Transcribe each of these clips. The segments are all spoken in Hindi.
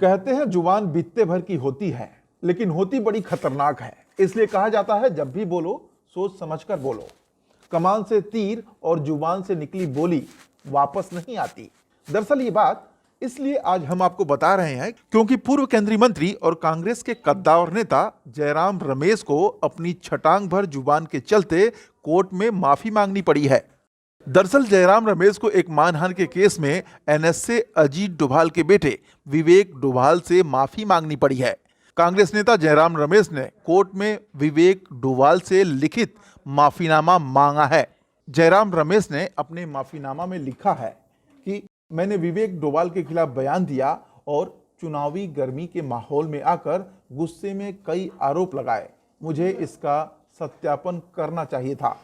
कहते हैं जुबान बीतते भर की होती है, लेकिन होती बड़ी खतरनाक है। इसलिए कहा जाता है जब भी बोलो सोच समझकर बोलो। कमान से तीर और जुबान से निकली बोली वापस नहीं आती। दरअसल ये बात इसलिए आज हम आपको बता रहे हैं क्योंकि पूर्व केंद्रीय मंत्री और कांग्रेस के कद्दावर नेता जयराम रमेश को अपनी छटांग भर जुबान के चलते कोर्ट में माफी मांगनी पड़ी है। दरअसल जयराम रमेश को एक मानहानि के केस में एनएसए अजीत डोभाल के बेटे विवेक डोभाल से माफी मांगनी पड़ी है। कांग्रेस नेता जयराम रमेश ने कोर्ट में विवेक डोभाल से लिखित माफीनामा मांगा है। जयराम रमेश ने अपने माफीनामा में लिखा है कि मैंने विवेक डोभाल के खिलाफ बयान दिया और चुनावी गर्मी के माहौल में आकर गुस्से में कई आरोप लगाए। मुझे इसका सत्यापन करना चाहिए था।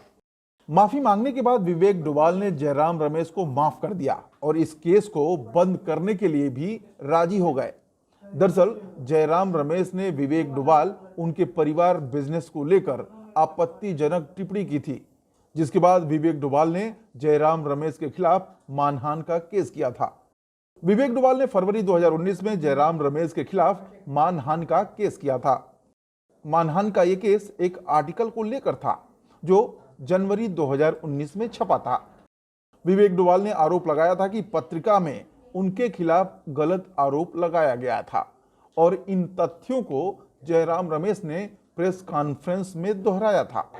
माफी मांगने के बाद विवेक डोभाल ने जयराम रमेश को माफ कर दिया और इस केस को बंद करने के लिए भी राजी हो गए। दरअसल जयराम रमेश ने विवेक डोभाल उनके परिवार बिजनेस को लेकर आपत्तिजनक टिप्पणी की थी, जिसके बाद विवेक डोभाल ने जयराम रमेश के खिलाफ मानहानि का केस किया था। विवेक डोभाल ने फरवरी 2019 में जयराम रमेश के खिलाफ मानहानि का केस किया था। मानहानि का यह केस एक आर्टिकल को लेकर था जो जनवरी 2019 में छपा था। विवेक डोभाल ने आरोप लगाया था कि पत्रिका में उनके खिलाफ गलत आरोप लगाया गया था और इन तथ्यों को जयराम रमेश ने प्रेस कॉन्फ्रेंस में दोहराया था।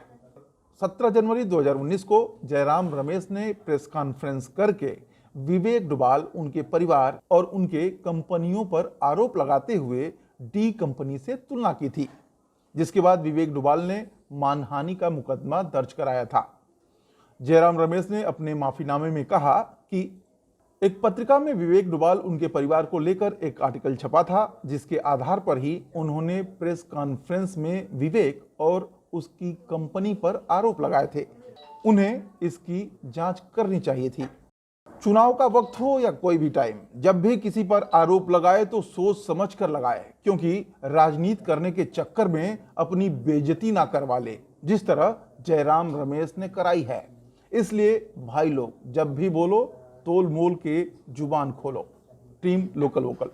17 जनवरी 2019 को जयराम रमेश ने प्रेस कॉन्फ्रेंस करके विवेक डोभाल, उनके परिवार और उनके कंपनियों पर आरोप लगाते हुए डी कंपनी से तुलना की थी, जिसके बाद विवेक डोभाल ने मानहानि का मुकदमा दर्ज कराया था। जयराम रमेश ने अपने माफीनामे में कहा कि एक पत्रिका में विवेक डोभाल, उनके परिवार को लेकर एक आर्टिकल छपा था, जिसके आधार पर ही उन्होंने प्रेस कॉन्फ्रेंस में विवेक और उसकी कंपनी पर आरोप लगाए थे। उन्हें इसकी जांच करनी चाहिए थी। चुनाव का वक्त हो या कोई भी टाइम, जब भी किसी पर आरोप लगाए तो सोच समझ कर लगाए, क्योंकि राजनीति करने के चक्कर में अपनी बेइज्जती ना करवा ले, जिस तरह जयराम रमेश ने कराई है। इसलिए भाई लोग, जब भी बोलो तोल मोल के जुबान खोलो। Team local vocal.